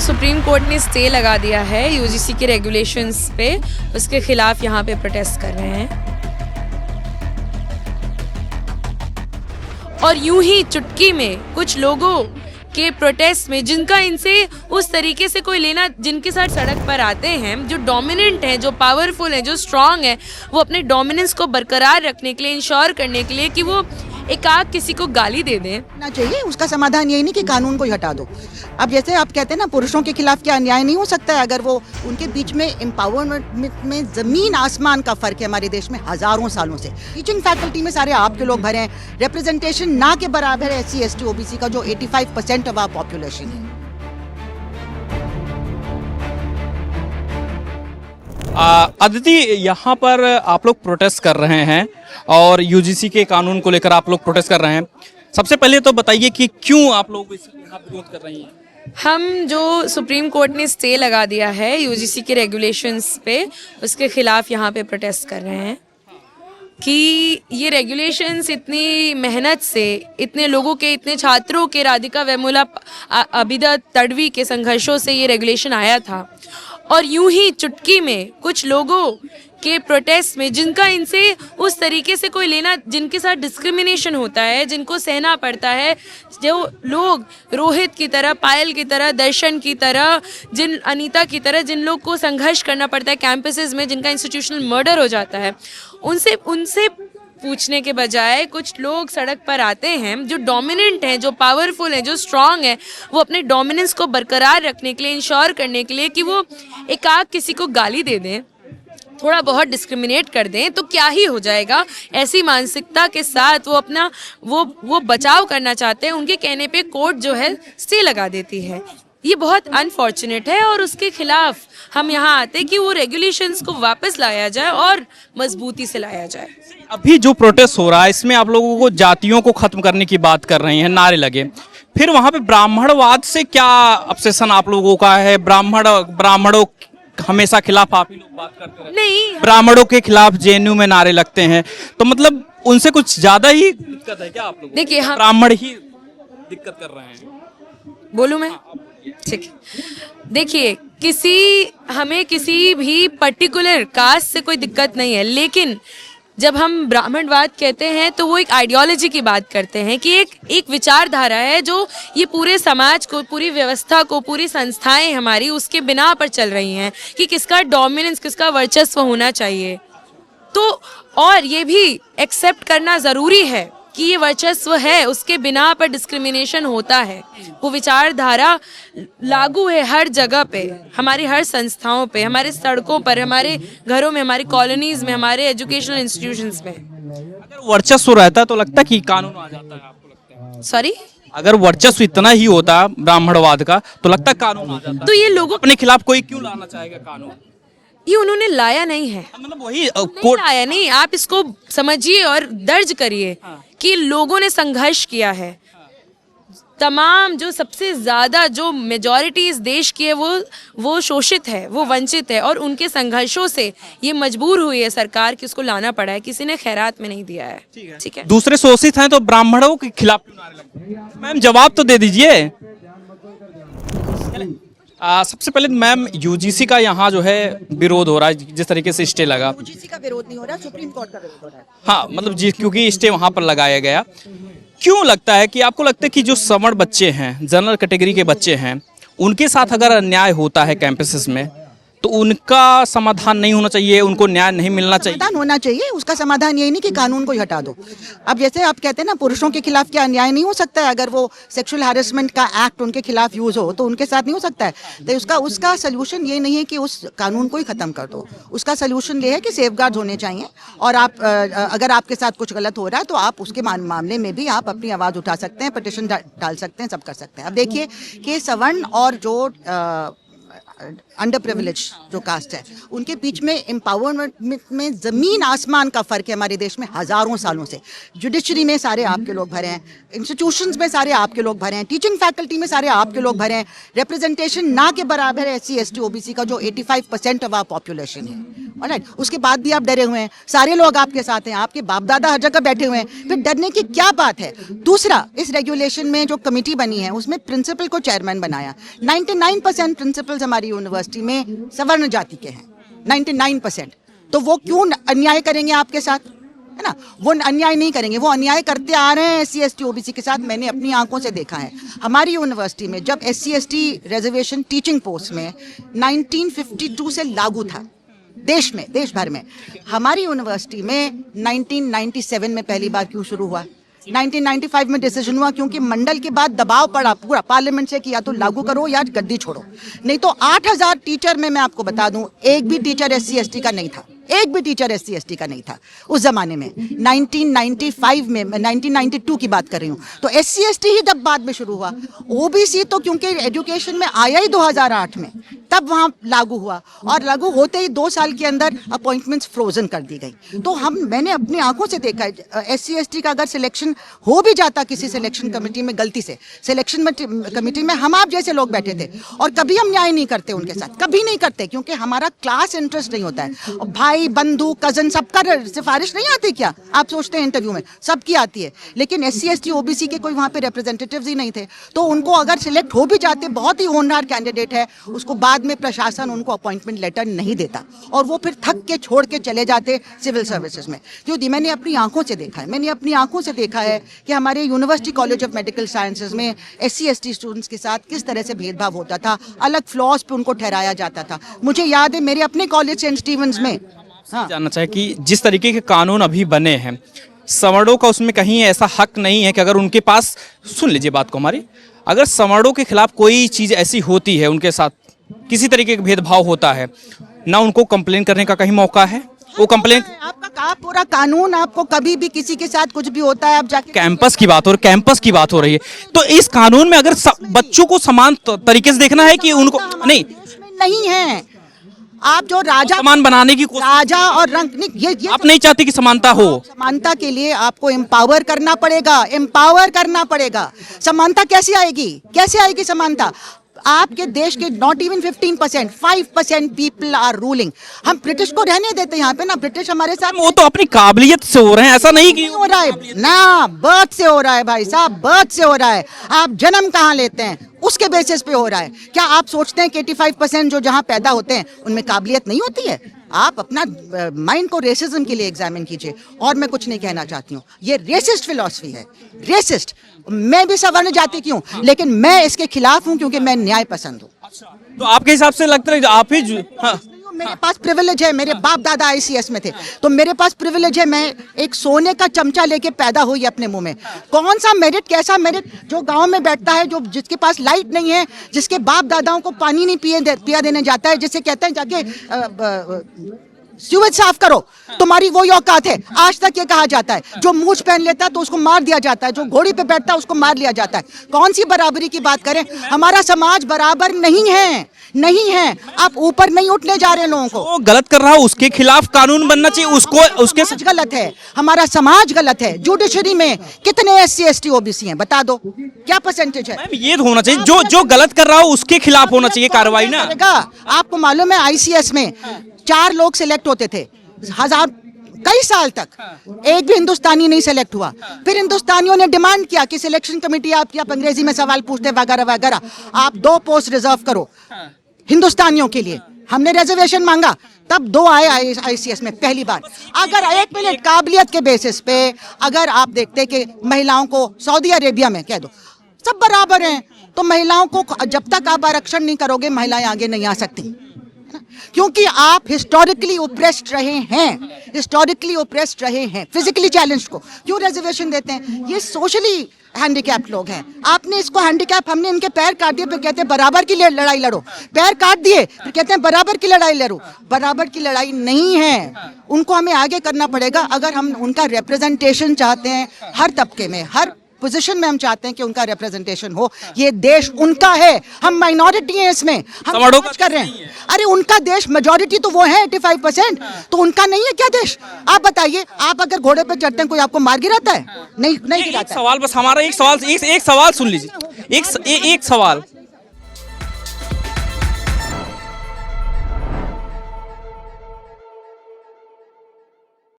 Supreme court ने stay लगा दिया है यूजीसी के रेगुलेशंस पे, उसके खिलाफ यहाँ पे प्रोटेस्ट कर रहे हैं। और यूं ही चुटकी में कुछ लोगों के प्रोटेस्ट में, जिनका इनसे उस तरीके से कोई लेना, जिनके साथ सड़क पर आते हैं, जो डोमिनेंट हैं, जो पावरफुल हैं, जो स्ट्रांग हैं, वो अपने डोमिनेंस को बरकरार रखने के लिए, इंश्योर करने के लिए कि वो एकाक किसी को गाली दे दें ना चाहिए। उसका समाधान यही नहीं कि कानून को ही हटा दो। अब जैसे आप कहते हैं ना, पुरुषों के खिलाफ क्या अन्याय नहीं हो सकता है, अगर वो उनके बीच में एम्पावरमेंट में जमीन आसमान का फर्क है हमारे देश में हजारों सालों से। टीचिंग फैकल्टी में सारे आपके लोग भरे हैं, रिप्रेजेंटेशन ना के बराबर है SC ST OBC का, जो 85% ऑफ आवर पॉपुलेशन है। अदिति, यहाँ पर आप लोग प्रोटेस्ट कर रहे हैं और यूजीसी के कानून को लेकर आप लोग प्रोटेस्ट कर रहे हैं। सबसे पहले तो बताइए कि क्यों आप लोग इस विरोध कर रही हैं? हम जो सुप्रीम कोर्ट ने स्टे लगा दिया है यूजीसी के रेगुलेशंस पे, उसके खिलाफ यहाँ पे प्रोटेस्ट कर रहे हैं कि ये रेगुलेशंस इतनी मेहनत से, इतने लोगों के, इतने छात्रों के, राधिका वेमुला, अबिदा तड़वी के संघर्षों से ये रेगुलेशन आया था। और यूं ही चुटकी में कुछ लोगों के प्रोटेस्ट में, जिनका इनसे उस तरीके से कोई लेना, जिनके साथ डिस्क्रिमिनेशन होता है, जिनको सहना पड़ता है, जो लोग रोहित की तरह, पायल की तरह, दर्शन की तरह, अनीता की तरह, जिन लोग को संघर्ष करना पड़ता है कैंपसेस में, जिनका इंस्टीट्यूशनल मर्डर हो जाता है, उनसे पूछने के बजाय कुछ लोग सड़क पर आते हैं, जो डोमिनेंट हैं, जो पावरफुल हैं, जो स्ट्रांग हैं, वो अपने डोमिनेंस को बरकरार रखने के लिए, इंश्योर करने के लिए कि वो एकाक किसी को गाली दे दें, थोड़ा बहुत डिस्क्रिमिनेट कर दें, तो क्या ही हो जाएगा। ऐसी मानसिकता के साथ वो अपना वो बचाव करना चाहते हैं। उनके कहने पे कोर्ट जो है स्टे लगा देती है। ये बहुत अनफॉर्चुनेट है और उसके खिलाफ हम यहाँ आते हैं कि वो रेगुलेशंस को वापस लाया जाए और मजबूती से लाया जाए। अभी जो प्रोटेस्ट हो रहा है, इसमें आप लोगों को जातियों को खत्म करने की बात कर रही हैं, नारे लगे, फिर वहाँ पे ब्राह्मणवाद से क्या ऑब्सेशन आप लोगों का है? ब्राह्मणों हमेशा खिलाफ आप ही लोग बात करते हैं। नहीं, ब्राह्मणों के खिलाफ JNU में नारे लगते हैं, तो मतलब उनसे कुछ ज्यादा ही दिक्कत है क्या आप लोगों को? देखिए, हम ब्राह्मण ही दिक्कत कर रहे हैं। बोलूं मैं? ठीक है, देखिए, हमें किसी भी पर्टिकुलर कास्ट से कोई दिक्कत नहीं है, लेकिन जब हम ब्राह्मणवाद कहते हैं तो वो एक आइडियोलॉजी की बात करते हैं कि एक विचारधारा है जो ये पूरे समाज को, पूरी व्यवस्था को, पूरी संस्थाएं हमारी उसके बिना पर चल रही हैं कि किसका डोमिनेंस, किसका वर्चस्व होना चाहिए। तो और ये भी एक्सेप्ट करना ज़रूरी है कि ये वर्चस्व है, उसके बिना पर डिस्क्रिमिनेशन होता है। वो विचारधारा लागू है हर जगह पे, हमारी हर संस्थाओं पे, हमारे सड़कों पर, हमारे घरों में, हमारी कॉलोनीज में, हमारे एजुकेशनल इंस्टीट्यूशंस में। अगर वर्चस्व रहता तो लगता कि कानून आ जाता है, आपको लगता है? सॉरी, अगर वर्चस्व इतना ही होता ब्राह्मणवाद का तो लगता कानून आ जाता। तो ये लोगों अपने खिलाफ कोई क्यों लाना चाहेगा कानून? ये उन्होंने लाया नहीं है, मतलब वही नहीं लाया नहीं। आप इसको समझिए और दर्ज करिए कि लोगों ने संघर्ष किया है। तमाम जो सबसे ज्यादा जो मेजॉरिटी इस देश की है वो शोषित है, वो वंचित है, और उनके संघर्षों से ये मजबूर हुई है सरकार कि उसको लाना पड़ा है। किसी ने खैरात में नहीं दिया है। ठीक है, दूसरे शोषित हैं तो ब्राह्मणों के खिलाफ क्यों नारे लगते हैं? मैम जवाब तो दे दीजिए। सबसे पहले मैम, यूजीसी का यहाँ जो है विरोध हो रहा है, जिस तरीके से स्टे लगा। यूजीसी का विरोध नहीं हो रहा, सुप्रीम कोर्ट का विरोध हो रहा है। हाँ, मतलब क्योंकि स्टे वहाँ पर लगाया गया। क्यों लगता है कि आपको लगता है कि जो सवर्ण बच्चे हैं, जनरल कैटेगरी के बच्चे हैं, उनके साथ अगर अन्याय होता है कैंपसेस में तो उनका समाधान नहीं होना चाहिए, उनको न्याय नहीं मिलना चाहिए? समाधान होना चाहिए। उसका समाधान यही नहीं कि कानून को ही हटा दो। अब जैसे आप कहते हैं ना, पुरुषों के खिलाफ क्या अन्याय नहीं हो सकता है, अगर वो सेक्सुअल हैरेसमेंट का एक्ट उनके खिलाफ यूज हो तो उनके साथ नहीं हो सकता है। तो उसका सोल्यूशन ये नहीं है कि उस कानून को ही खत्म कर दो। उसका सोल्यूशन ये है कि सेफगार्ड होने चाहिए, और आप अगर आपके साथ कुछ गलत हो रहा है तो आप उसके मामले में भी आप अपनी आवाज़ उठा सकते हैं, पिटिशन डाल सकते हैं, सब कर सकते हैं। अब देखिए कि सवर्ण और जो अंडर प्रिविलेज जो कास्ट है, उनके बीच में एम्पावरमेंट में ज़मीन आसमान का फ़र्क है हमारे देश में हज़ारों सालों से। जुडिशरी में सारे आपके लोग भरे हैं, इंस्टीट्यूशंस में सारे आपके लोग भरे हैं, टीचिंग फैकल्टी में सारे आपके लोग भरे हैं। रिप्रेजेंटेशन ना के बराबर है SC ST OBC का, जो 85% ऑफ आवर पॉपुलेशन है। ऑलराइट, उसके बाद भी आप डरे हुए हैं, सारे लोग आपके साथ हैं, आपके बाप दादा हर जगह बैठे हुए हैं, फिर डरने की क्या बात है। दूसरा, इस रेगुलेशन में जो कमेटी बनी है उसमें प्रिंसिपल को चेयरमैन बनाया। 99% प्रिंसिपल्स हमारी यूनिवर्सिटी में सवर्ण जाति के हैं, 99%। तो वो क्यों अन्याय करेंगे आपके साथ, है ना? वो अन्याय नहीं करेंगे, वो अन्याय करते आ रहे हैं SC ST OBC के साथ। मैंने अपनी आंखों से देखा है हमारी यूनिवर्सिटी में, जब SC ST reservation teaching post में 1952 से लागू था देश में, देश भर में, हमारी यूनिवर्सिटी में 1997 में पहली बार क्यों शुरू हुआ? 1995 में डिसीजन हुआ क्योंकि मंडल के बाद दबाव पड़ा पूरा पार्लियामेंट से कि या तो लागू करो या गद्दी छोड़ो। नहीं तो 8000 टीचर में मैं आपको बता दूं, एक भी टीचर SC ST का नहीं था, एक भी टीचर SC ST का नहीं था उस जमाने में। 1995 में, मैं 1992 की बात कर रही हूँ, तो SC ST ही जब बाद में शुरू हुआ। OBC तो क्योंकि एजुकेशन में आया ही 2008 में, तब वहाँ लागू हुआ, और लागू होते ही 2 साल के अंदर अपॉइंटमेंट्स फ्रोजन कर दी गई। तो मैंने अपनी आंखों से देखा है, SC ST का अगर सिलेक्शन हो भी जाता किसी सिलेक्शन कमेटी में, गलती से सिलेक्शन कमेटी में हम आप जैसे लोग बैठे थे, और कभी हम न्याय नहीं करते उनके साथ, कभी नहीं करते, क्योंकि हमारा क्लास इंटरेस्ट नहीं होता है। और भाई बंधु कजन सबका सिफारिश नहीं आती क्या? आप सोचते हैं इंटरव्यू में सबकी आती है, लेकिन SC ST OBC के कोई वहाँ पे रिप्रेजेंटेटिव्स ही नहीं थे। तो उनको अगर सिलेक्ट हो भी जाते, बहुत ही होनहार कैंडिडेट है, उसको बाद में प्रशासन उनको अपॉइंटमेंट लेटर नहीं देता, और वो फिर थक के छोड़ के चले जाते सिविल सर्विसेज में। क्योंकि मैंने अपनी आंखों से देखा है, मैंने अपनी आंखों से देखा है कि हमारे university college of medical sciences में SC ST स्टूडेंट्स के साथ किस तरह से भेदभाव होता था, अलग फ्लॉज पे उनको ठहराया जाता था। मुझे याद है मेरे अपने कॉलेज सेंट स्टीवेंस में, हाँ, जानना चाहे कि जिस तरीके के कानून अभी बने हैं, सवर्णों का उसमें कहीं ऐसा हक नहीं है कि अगर उनके पास, सुन लीजिए बात को हमारी, अगर सवर्णों के खिलाफ कोई चीज़ ऐसी होती है, उनके साथ किसी तरीके का भेदभाव होता है, ना उनको कंप्लेन करने का कहीं मौका है? वो कंप्लेन, आपका पूरा कानून, आपको कभी भी किसी के साथ कुछ भी होता है आप जाके, कैंपस की बात हो रही, कैंपस की बात हो रही है, तो इस कानून में अगर बच्चों को समान तरीके से देखना है कि उनको नहीं है। आप जो राजा समान बनाने की कोशिश, राजा और रंग नहीं, ये आप नहीं चाहती कि समानता हो? समानता के लिए आपको एम्पावर करना पड़ेगा, एम्पावर करना पड़ेगा। समानता कैसे आएगी, कैसे आएगी समानता? आपके देश के not even 15%, 5% people are ruling. हम ब्रिटिश को रहने देते यहाँ पे ना, ब्रिटिश हमारे साथ, वो तो अपनी काबिलियत से हो रहे हैं, ऐसा नहीं कि हो रहा है ना, बर्थ से हो रहा है भाई साहब, बर्थ से हो रहा है। आप जन्म कहाँ लेते हैं उसके बेसिस पे हो रहा है। क्या आप सोचते हैं कि 85% जो जहाँ पैदा होते हैं उनमें काबिलियत नहीं होती है? आप अपना माइंड को रेसिज्म के लिए एग्जामिन कीजिए। और मैं कुछ नहीं कहना चाहती हूँ, ये रेसिस्ट फिलॉसफी है, रेसिस्ट। मैं भी सवर्ण जाति की हूँ, लेकिन मैं इसके खिलाफ हूँ क्योंकि मैं न्याय पसंद हूँ। तो आपके हिसाब से लगता है आप ही हाँ, मेरे पास प्रिविलेज है, मेरे बाप दादा ICS में थे, तो मेरे पास प्रिविलेज है, मैं एक सोने का चमचा लेके पैदा हुई अपने मुंह में। कौन सा मेरिट, कैसा मेरिट? जो गांव में बैठता है, जो जिसके पास लाइट नहीं है, जिसके बाप दादाओं को पानी नहीं पिया देने जाता है, जिसे कहते हैं जाके सीवेज साफ करो, तुम्हारी वो औकात है। आज तक ये कहा जाता है, जो मूछ पहन लेता है तो उसको मार दिया जाता है, जो घोड़ी पे बैठता है उसको मार लिया जाता है। कौन सी बराबरी की बात करें? हमारा समाज बराबर नहीं है, नहीं है। आप ऊपर नहीं उठने जा रहे लोगों को। वो गलत कर रहा है, उसके खिलाफ कानून बनना चाहिए, उसको उसके समाज गलत है, हमारा समाज गलत है। जुडिशरी में कितने SC ST OBC हैं बता दो, क्या परसेंटेज है? मैम ये होना चाहिए, जो गलत कर रहा हो उसके खिलाफ होना चाहिए कार्रवाई ना। आपको मालूम है ICS में 4 लोग सिलेक्ट होते थे, कई साल तक एक भी हिंदुस्तानी नहीं सिलेक्ट हुआ। फिर हिंदुस्तानियों ने डिमांड किया कि सिलेक्शन कमेटी आपकी, आप अंग्रेजी में सवाल पूछते वगैरह वगैरह, आप 2 पोस्ट रिजर्व करो हिंदुस्तानियों के लिए। हमने रिजर्वेशन मांगा, तब 2 आए ICS में पहली बार। अगर 1 मिनट काबिलियत के बेसिस पे अगर आप देखते कि महिलाओं को सऊदी अरेबिया में कह दो सब बराबर हैं, तो महिलाओं को जब तक आप आरक्षण नहीं करोगे महिलाएं आगे नहीं आ सकती, क्योंकि आप हिस्टोरिकली ओप्रेस्ड रहे हैं, हिस्टोरिकली ओप्रेस्ड रहे हैं। फिजिकली चैलेंज को क्यों रिजर्वेशन देते हैं? ये सोशली हैंडीकैप्ड लोग हैं। आपने इसको हैंडीकैप, हमने इनके पैर काट दिए, फिर कहते हैं बराबर की लड़ाई लड़ो। पैर काट दिए, फिर कहते हैं बराबर की लड़ाई लड़ो। बराबर की लड़ाई नहीं है, उनको हमें आगे करना पड़ेगा। अगर हम उनका रिप्रेजेंटेशन चाहते हैं हर तबके में, हर पोजीशन में हम चाहते हैं कि उनका रिप्रेजेंटेशन हो। ये देश उनका है, हम माइनॉरिटी हैं इसमें, हम समारोह कुछ कर रहे हैं। अरे उनका देश, मेजॉरिटी तो वो है 85%, तो उनका नहीं है क्या देश? आप बताइए, आप अगर घोड़े पे चढ़ते हैं कोई आपको मार गिराता है? नहीं एक गिराता है। सवाल बस, हमारा एक सवाल सुन लीजिए, एक सवाल